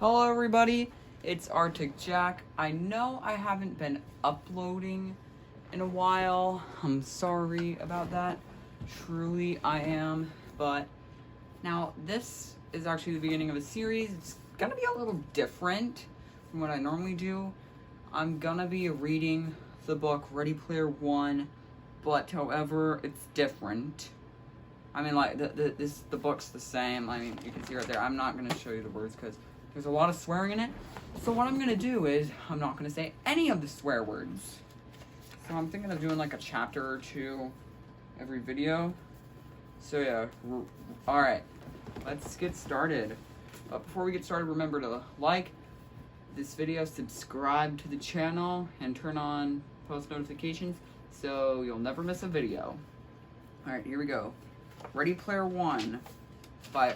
Hello everybody, it's Arctic Jack. I know I haven't been uploading in a while. I'm sorry about that. Truly I am. But now this is actually the beginning of a series. It's gonna be a little different from what I normally do. I'm gonna be reading the book Ready Player One, but however, it's different. I mean, like, the book's the same. I mean, you can see right there. I'm not going to show you the words because there's a lot of swearing in it. So what I'm going to do is I'm not going to say any of the swear words. So I'm thinking of doing, like, a chapter or two every video. So, yeah. Alright. Let's get started. But before we get started, remember to like this video, subscribe to the channel, and turn on post notifications so you'll never miss a video. Alright, here we go. Ready Player One by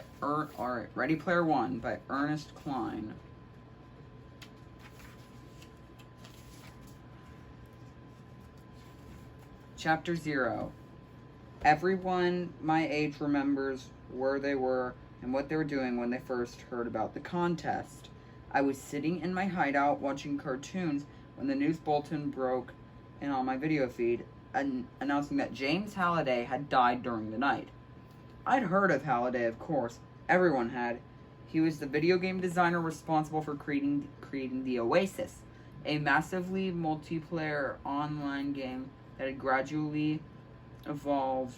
Ready Player One by Ernest Cline. Chapter 0. Everyone my age remembers where they were and what they were doing when they first heard about the contest. I was sitting in my hideout watching cartoons when the news bulletin broke in on my video feed, announcing that James Halliday had died during the night. I'd heard of Halliday, of course. Everyone had. He was the video game designer responsible for creating the Oasis, a massively multiplayer online game that had gradually evolved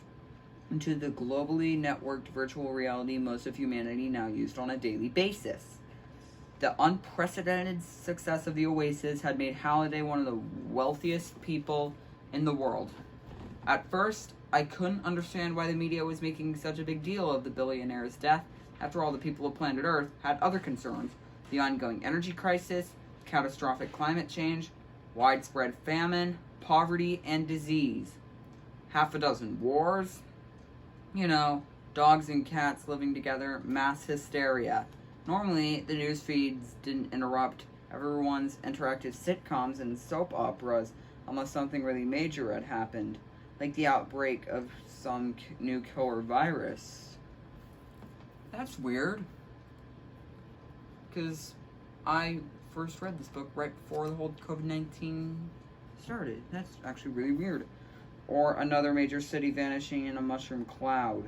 into the globally networked virtual reality most of humanity now used on a daily basis. The unprecedented success of the Oasis had made Halliday one of the wealthiest people in the world. At first, I couldn't understand why the media was making such a big deal of the billionaire's death. After all, the people of planet Earth had other concerns: the ongoing energy crisis, catastrophic climate change, widespread famine, poverty, and disease. Half a dozen wars, dogs and cats living together, mass hysteria. Normally, the news feeds didn't interrupt everyone's interactive sitcoms and soap operas unless something really major had happened, like the outbreak of some new killer virus. That's weird, because I first read this book right before the whole COVID-19 started. That's actually really weird. Or another major city vanishing in a mushroom cloud.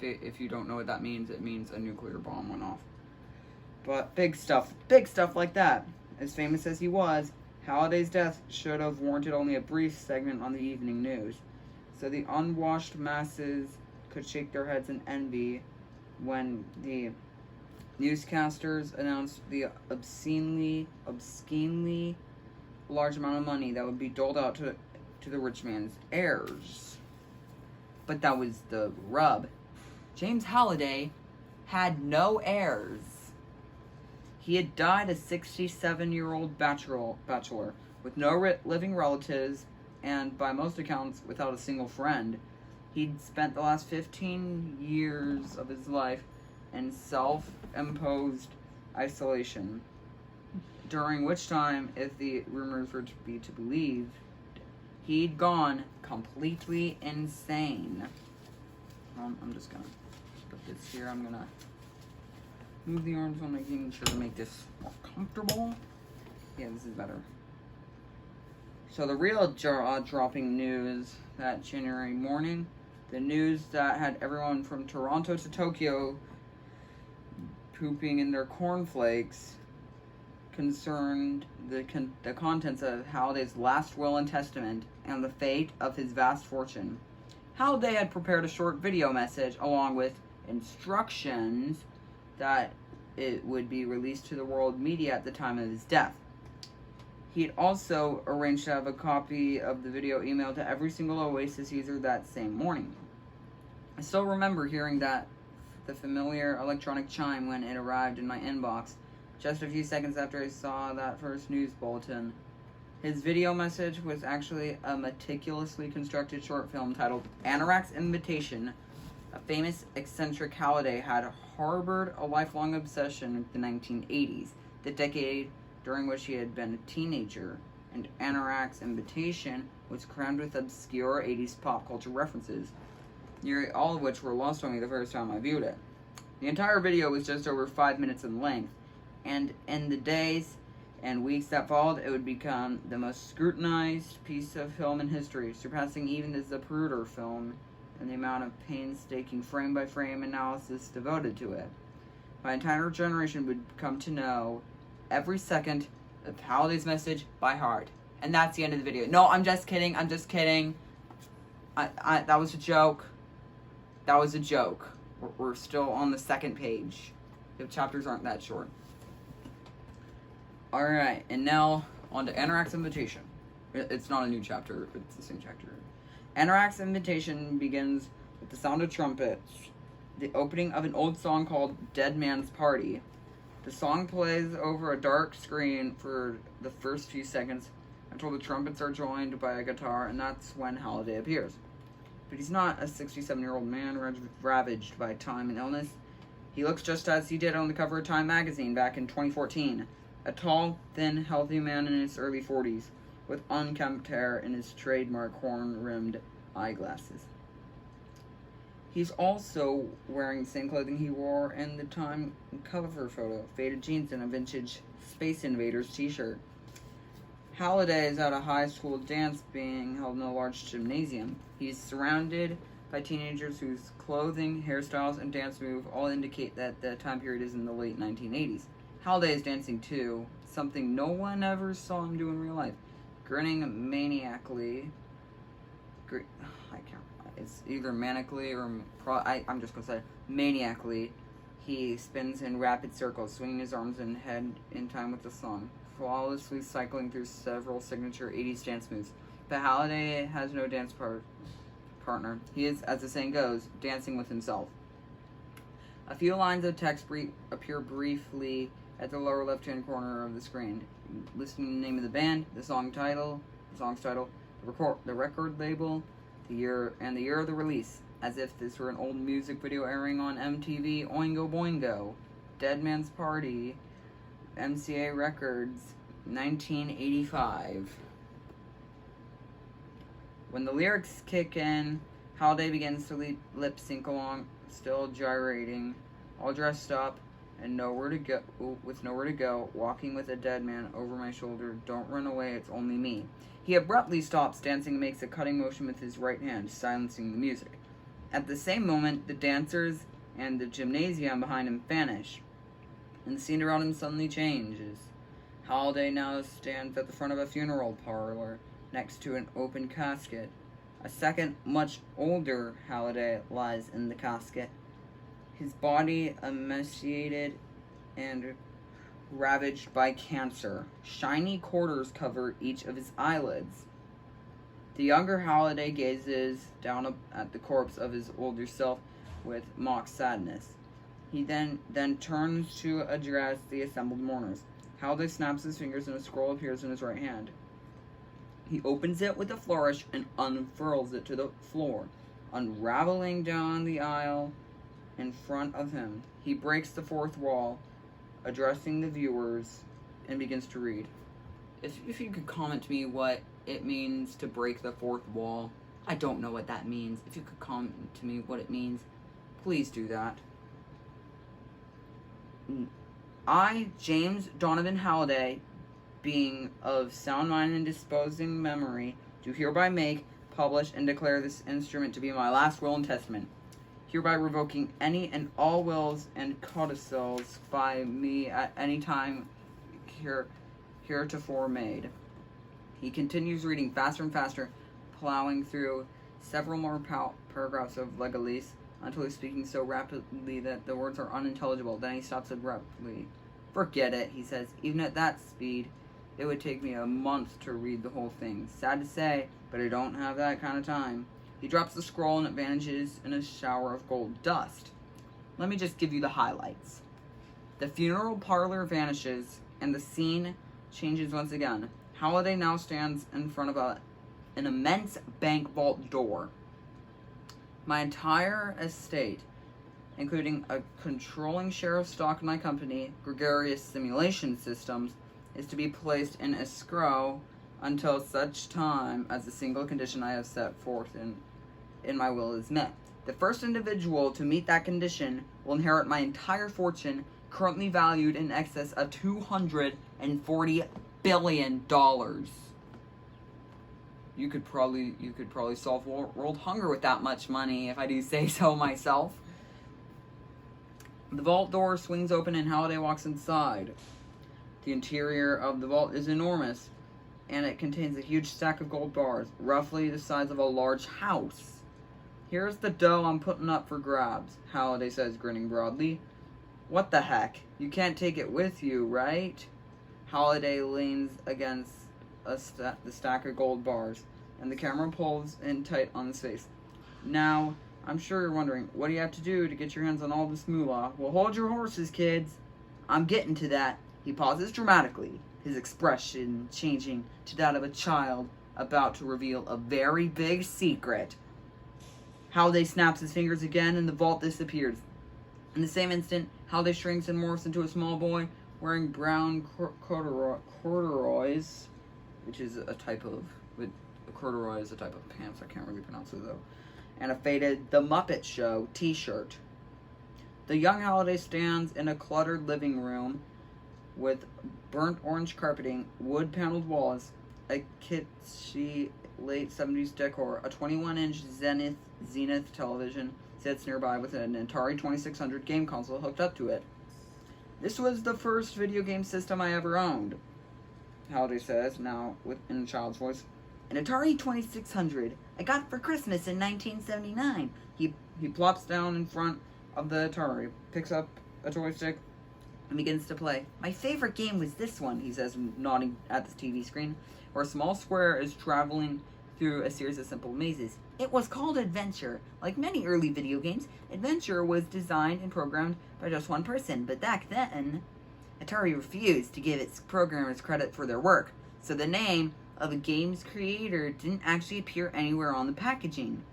If you don't know what that means, it means a nuclear bomb went off. But big stuff like that. As famous as he was, Halliday's death should have warranted only a brief segment on the evening news, so the unwashed masses could shake their heads in envy when the newscasters announced the obscenely large amount of money that would be doled out to the rich man's heirs. But that was the rub. James Halliday had no heirs. He had died a 67-year-old bachelor with no living relatives and, by most accounts, without a single friend. He'd spent the last 15 years of his life in self-imposed isolation, during which time, if the rumors were to be believed, he'd gone completely insane. I'm just gonna put this here. I'm gonna move the arms while making sure to make this more comfortable. Yeah, this is better. So the real jaw-dropping news that January morning, the news that had everyone from Toronto to Tokyo pooping in their cornflakes, concerned the contents of Halliday's last will and testament and the fate of his vast fortune. Halliday had prepared a short video message along with instructions that it would be released to the world media at the time of his death. He had also arranged to have a copy of the video emailed to every single Oasis user that same morning. I still remember hearing the familiar electronic chime when it arrived in my inbox, just a few seconds after I saw that first news bulletin. His video message was actually a meticulously constructed short film titled Anorak's Invitation. A famous eccentric Halliday had harbored a lifelong obsession with the 1980s, the decade during which he had been a teenager, and Anorak's Invitation was crammed with obscure 80s pop culture references, nearly all of which were lost on me the first time I viewed it. The entire video was just over 5 minutes in length, and in the days and weeks that followed, it would become the most scrutinized piece of film in history, surpassing even the Zapruder film and the amount of painstaking frame-by-frame analysis devoted to it. My entire generation would come to know every second of Halliday's message by heart. And that's the end of the video. No, I'm just kidding. I'm just kidding. That was a joke. That was a joke. We're still on the second page. The chapters aren't that short. Alright, and now on to Anorak's Invitation. It's not a new chapter, it's the same chapter. Anorak's Invitation begins with the sound of trumpets, the opening of an old song called Dead Man's Party. The song plays over a dark screen for the first few seconds until the trumpets are joined by a guitar, and that's when Halliday appears. But he's not a 67-year-old man ravaged by time and illness. He looks just as he did on the cover of Time magazine back in 2014. A tall, thin, healthy man in his early 40s, with unkempt hair and his trademark horn-rimmed eyeglasses. He's also wearing the same clothing he wore in the Time cover photo, faded jeans and a vintage Space Invaders t-shirt. Halliday is at a high school dance being held in a large gymnasium. He's surrounded by teenagers whose clothing, hairstyles, and dance move all indicate that the time period is in the late 1980s. Halliday is dancing too, something no one ever saw him do in real life. Grinning maniacally. It's either manically or I'm just gonna say maniacally. He spins in rapid circles, swinging his arms and head in time with the song, flawlessly cycling through several signature 80s dance moves. But Halliday has no dance partner. He is, as the saying goes, dancing with himself. A few lines of text appear briefly at the lower left-hand corner of the screen, listing the name of the band, the song's title, the record label, the year of the release, as if this were an old music video airing on MTV. Oingo Boingo, Dead Man's Party, MCA Records, 1985. When the lyrics kick in, Halliday begins to lip sync along, still gyrating, all dressed up and nowhere to go, walking with a dead man over my shoulder. Don't run away, it's only me. He abruptly stops dancing and makes a cutting motion with his right hand, silencing the music. At the same moment, the dancers and the gymnasium behind him vanish, and the scene around him suddenly changes. Halliday now stands at the front of a funeral parlor, next to an open casket. A second, much older Halliday lies in the casket, his body emaciated and ravaged by cancer. Shiny quarters cover each of his eyelids. The younger Halliday gazes down at the corpse of his older self with mock sadness. He then turns to address the assembled mourners. Halliday snaps his fingers and a scroll appears in his right hand. He opens it with a flourish and unfurls it to the floor, unraveling down the aisle in front of him. He breaks the fourth wall, addressing the viewers, and begins to read. If you could comment to me what it means to break the fourth wall. I don't know what that means. If you could comment to me what it means, please do that. I, James Donovan Halliday, being of sound mind and disposing memory, do hereby make, publish, and declare this instrument to be my last will and testament, hereby revoking any and all wills and codicils by me at any time heretofore made. He continues reading faster and faster, plowing through several more paragraphs of legalese until he's speaking so rapidly that the words are unintelligible. Then he stops abruptly. Forget it, he says. Even at that speed, it would take me a month to read the whole thing. Sad to say, but I don't have that kind of time. He drops the scroll and it vanishes in a shower of gold dust. Let me just give you the highlights. The funeral parlor vanishes and the scene changes once again. Halliday now stands in front of an immense bank vault door. My entire estate, including a controlling share of stock in my company, Gregarious Simulation Systems, is to be placed in escrow until such time as the single condition I have set forth in my will is met. The first individual to meet that condition will inherit my entire fortune, currently valued in excess of $240 billion. You could probably solve world hunger with that much money, if I do say so myself. The vault door swings open and Halliday walks inside. The interior of the vault is enormous, and it contains a huge stack of gold bars, roughly the size of a large house. Here's the dough I'm putting up for grabs, Halliday says, grinning broadly. What the heck? You can't take it with you, right? Halliday leans against the stack of gold bars, and the camera pulls in tight on his face. Now, I'm sure you're wondering, what do you have to do to get your hands on all this moolah? Well, hold your horses, kids. I'm getting to that. He pauses dramatically, his expression changing to that of a child about to reveal a very big secret. Halliday snaps his fingers again, and the vault disappears. In the same instant, Halliday shrinks and morphs into a small boy wearing brown corduroys, which is a type of... corduroy is a type of pants, I can't really pronounce it though, and a faded The Muppet Show t-shirt. The young Halliday stands in a cluttered living room with burnt orange carpeting, wood-paneled walls, a kitschy late 70s decor. A 21-inch Zenith television sits nearby with an Atari 2600 game console hooked up to it. This was the first video game system I ever owned, Halliday says, now in a child's voice. An Atari 2600. I got it for Christmas in 1979. He plops down in front of the Atari, picks up a joystick, and begins to play. My favorite game was this one, he says, nodding at the TV screen, where a small square is traveling through a series of simple mazes. It was called Adventure. Like many early video games, Adventure was designed and programmed by just one person, but back then, Atari refused to give its programmers credit for their work, so the name of the game's creator didn't actually appear anywhere on the packaging.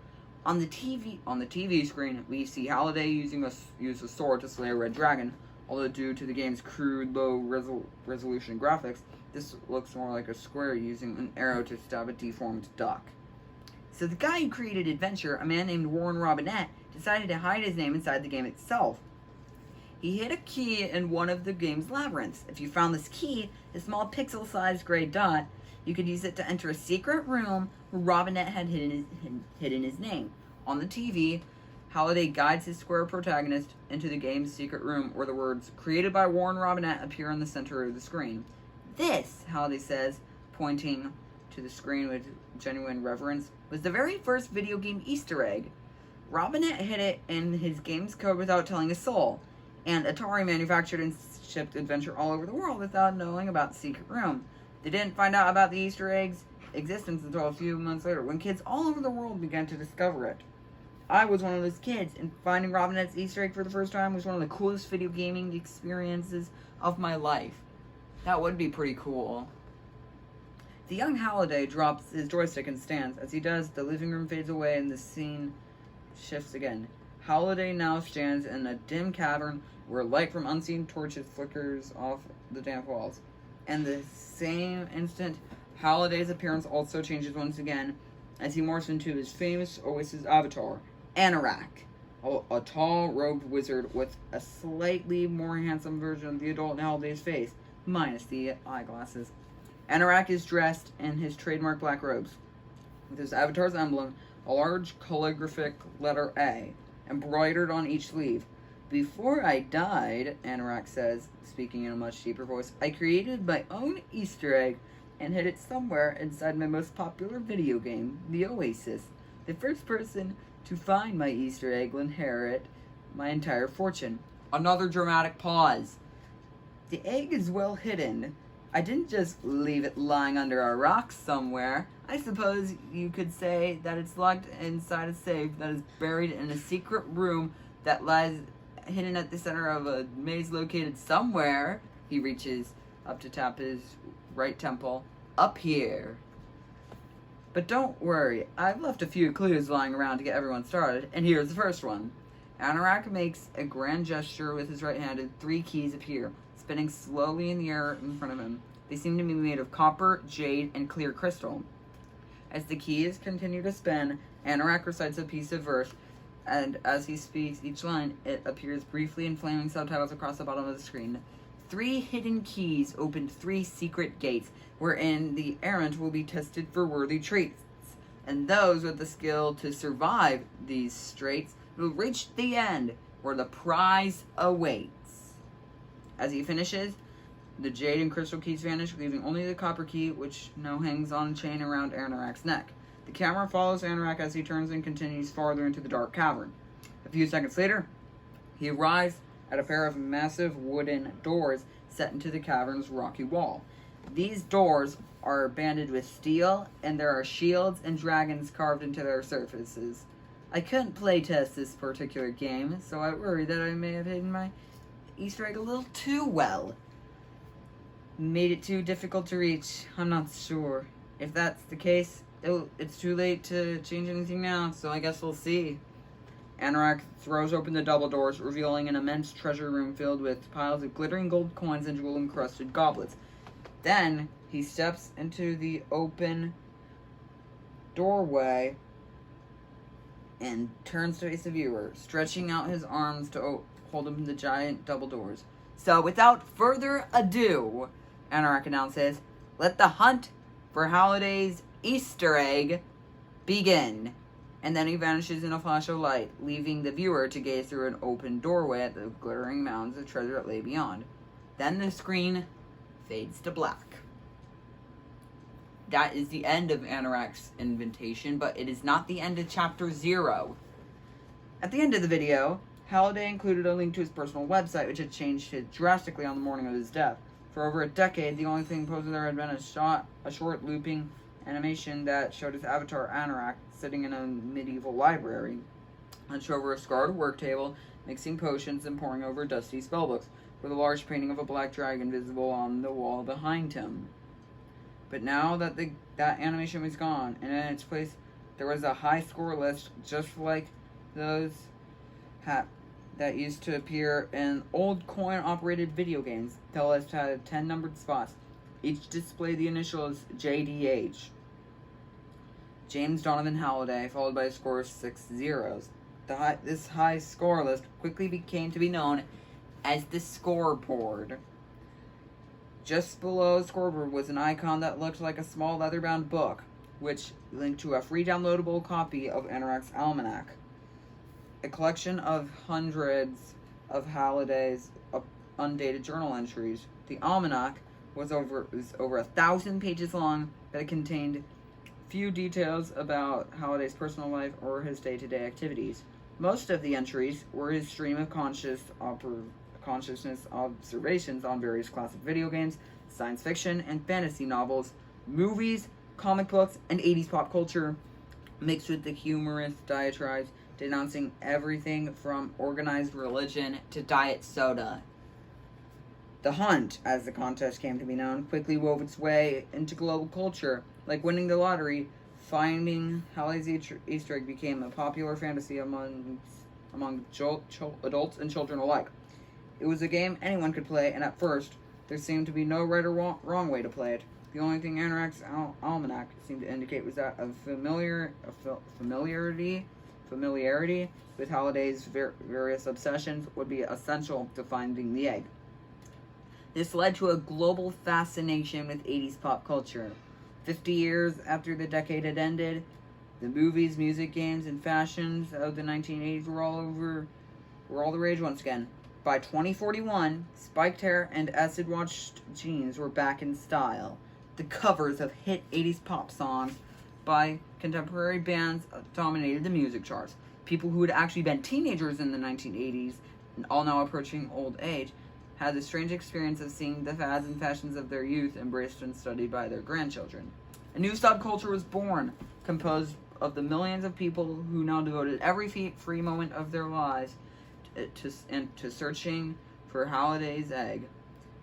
On the TV screen, we see Halliday use a sword to slay a red dragon, although due to the game's crude, low-resolution graphics, this looks more like a square using an arrow to stab a deformed duck. So the guy who created Adventure, a man named Warren Robinette, decided to hide his name inside the game itself. He hid a key in one of the game's labyrinths. If you found this key, a small pixel-sized gray dot, you could use it to enter a secret room where Robinette had hidden his name. On the TV, Halliday guides his square protagonist into the game's secret room where the words, created by Warren Robinette, appear in the center of the screen. This, Halliday says, pointing to the screen with genuine reverence, was the very first video game Easter egg. Robinette hid it in his game's code without telling a soul, and Atari manufactured and shipped Adventure all over the world without knowing about the secret room. They didn't find out about the Easter eggs' existence until a few months later, when kids all over the world began to discover it. I was one of those kids, and finding Robinette's Easter egg for the first time was one of the coolest video gaming experiences of my life. That would be pretty cool. The young Halliday drops his joystick and stands. As he does, the living room fades away and the scene shifts again. Halliday now stands in a dim cavern where light from unseen torches flickers off the damp walls. And the same instant, Halliday's appearance also changes once again as he morphs into his famous Oasis avatar, Anorak, a tall, robed wizard with a slightly more handsome version of the adult in Halliday's face, minus the eyeglasses. Anorak is dressed in his trademark black robes, with his avatar's emblem, a large calligraphic letter A, embroidered on each sleeve. Before I died, Anorak says, speaking in a much deeper voice, I created my own Easter egg and hid it somewhere inside my most popular video game, the Oasis. The first person to find my Easter egg will inherit my entire fortune. Another dramatic pause. The egg is well hidden. I didn't just leave it lying under a rock somewhere. I suppose you could say that it's locked inside a safe that is buried in a secret room that lies hidden at the center of a maze located somewhere. He reaches up to tap his right temple. Up here. But don't worry, I've left a few clues lying around to get everyone started, and here's the first one. Anorak makes a grand gesture with his right hand and 3 keys appear, spinning slowly in the air in front of him. They seem to be made of copper, jade, and clear crystal. As the keys continue to spin, Anorak recites a piece of verse and as he speaks each line, it appears briefly in flaming subtitles across the bottom of the screen. 3 hidden keys open 3 secret gates, wherein the errant will be tested for worthy traits, and those with the skill to survive these straits will reach the end, where the prize awaits. As he finishes, the jade and crystal keys vanish, leaving only the copper key, which now hangs on a chain around Anorak's neck. The camera follows Anorak as he turns and continues farther into the dark cavern. A few seconds later, he arrives at a pair of massive wooden doors set into the cavern's rocky wall. These doors are banded with steel, and there are shields and dragons carved into their surfaces. I couldn't playtest this particular game, so I worry that I may have hidden my Easter egg a little too well. Made it too difficult to reach. I'm not sure. If that's the case, it's too late to change anything now, so I guess we'll see. Anorak throws open the double doors, revealing an immense treasure room filled with piles of glittering gold coins and jewel-encrusted goblets. Then he steps into the open doorway and turns to face the viewer, stretching out his arms to hold open the giant double doors. So, without further ado, Anorak announces, "Let the hunt for Halliday's Easter egg begin." And then he vanishes in a flash of light, leaving the viewer to gaze through an open doorway at the glittering mounds of treasure that lay beyond. Then the screen fades to black. That is the end of Anorak's invitation, but it is not the end of Chapter 0. At the end of the video, Halliday included a link to his personal website, which had changed drastically on the morning of his death. For over a decade, the only thing posted there had been a short looping animation that showed his avatar Anorak sitting in a medieval library, hunched over a scarred work table, mixing potions and poring over dusty spellbooks, with a large painting of a black dragon visible on the wall behind him. But now that that animation was gone, and in its place there was a high score list just like those that used to appear in old coin-operated video games. The list had 10 numbered spots. Each displayed the initials JDH. James Donovan Halliday, followed by a score of 6 zeros. This high score list quickly came to be known as the scoreboard. Just below the scoreboard was an icon that looked like a small leather-bound book, which linked to a free downloadable copy of Anorak's Almanac, a collection of hundreds of Halliday's undated journal entries. The Almanac was over 1,000 pages long, but it contained few details about Halliday's personal life or his day-to-day activities. Most of the entries were his stream of consciousness observations on various classic video games, science fiction and fantasy novels, movies, comic books, and 80s pop culture, mixed with the humorous diatribes denouncing everything from organized religion to diet soda. The Hunt, as the contest came to be known, quickly wove its way into global culture. Like winning the lottery, finding Halliday's Easter egg became a popular fantasy among adults and children alike. It was a game anyone could play, and at first, there seemed to be no right or wrong way to play it. The only thing Anorak's almanac seemed to indicate was that familiarity with Halliday's various obsessions would be essential to finding the egg. This led to a global fascination with 80s pop culture. 50 years after the decade had ended, the movies, music, games, and fashions of the 1980s were all the rage once again. By 2041, spiked hair and acid-washed jeans were back in style. The covers of hit 80s pop songs by contemporary bands dominated the music charts. People who had actually been teenagers in the 1980s, and all now approaching old age, had the strange experience of seeing the fads and fashions of their youth embraced and studied by their grandchildren. A new subculture was born, composed of the millions of people who now devoted every free moment of their lives to searching for Halliday's egg.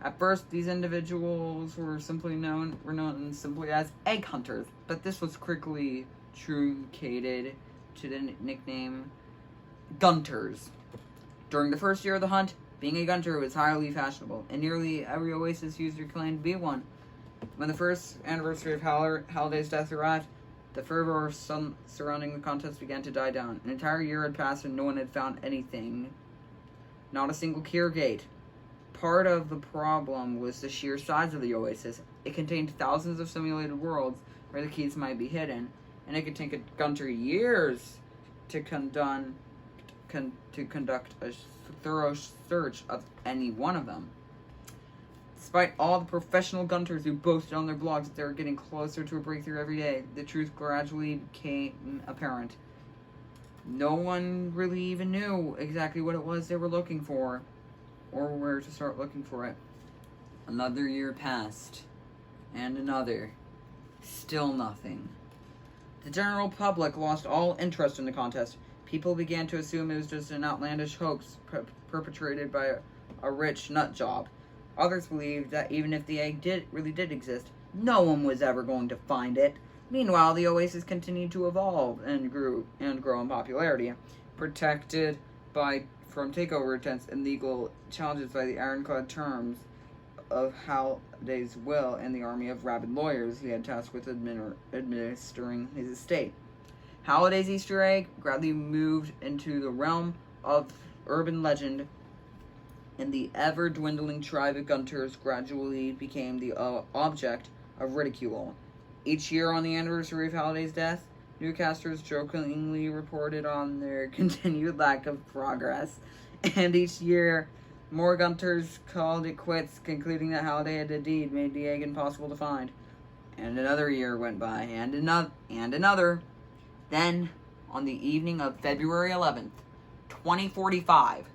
At first, these individuals were known simply as egg hunters, but this was quickly truncated to the nickname Gunters. During the first year of the hunt, being a Gunter was highly fashionable, and nearly every Oasis user claimed to be one. When the first anniversary of Halliday's death arrived, The fervor surrounding the contest began to die down. An entire year had passed and no one had found anything. Not a single cure gate. Part of the problem was the sheer size of the oasis. It contained thousands of simulated worlds where the keys might be hidden, and it could take a gunter years to conduct a thorough search of any one of them. Despite all the professional gunters who boasted on their blogs that they were getting closer to a breakthrough every day, the truth gradually became apparent. No one really even knew exactly what it was they were looking for, or where to start looking for it. Another year passed, and another. Still nothing. The general public lost all interest in the contest. People began to assume it was just an outlandish hoax perpetrated by a rich nut job. Others believed that even if the egg really did exist, no one was ever going to find it. Meanwhile, the oasis continued to evolve and grow in popularity, protected from takeover attempts and legal challenges by the ironclad terms of Halliday's will and the army of rabid lawyers he had tasked with administering his estate. Halliday's Easter egg gradually moved into the realm of urban legend, and the ever-dwindling tribe of gunters gradually became the object of ridicule. Each year on the anniversary of Halliday's death, newscasters jokingly reported on their continued lack of progress, and each year, more gunters called it quits, concluding that Halliday had indeed made the egg impossible to find. And another year went by, and another. Then, on the evening of February 11th, 2045,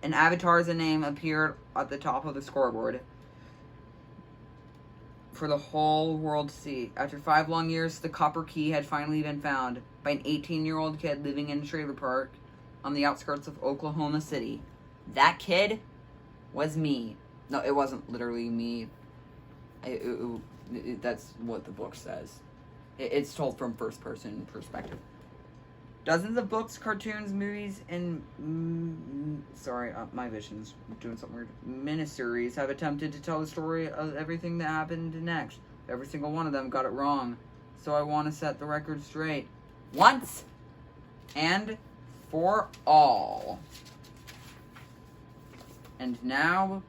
an avatar's name appeared at the top of the scoreboard for the whole world to see. After 5 long years, the copper key had finally been found by an 18-year-old kid living in a trailer park on the outskirts of Oklahoma City. That kid was me. No, it wasn't literally me. That's what the book says. It's told from first-person perspective. Dozens of books, cartoons, movies, and my vision's doing something weird. Miniseries have attempted to tell the story of everything that happened next. Every single one of them got it wrong. So I want to set the record straight. Once and for all. And now,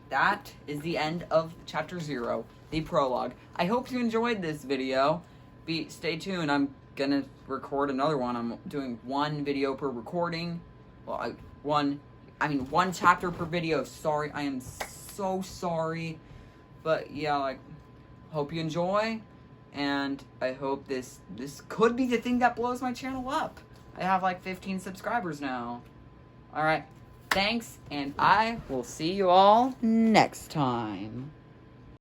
that is the end of Chapter 0, the prologue. I hope you enjoyed this video. Stay tuned, I'm gonna record another one. I'm doing 1 video per recording. Well, one chapter per video. Sorry, I am so sorry. But yeah, hope you enjoy. And I hope this could be the thing that blows my channel up. I have 15 subscribers now. Alright. Thanks, and I will see you all next time.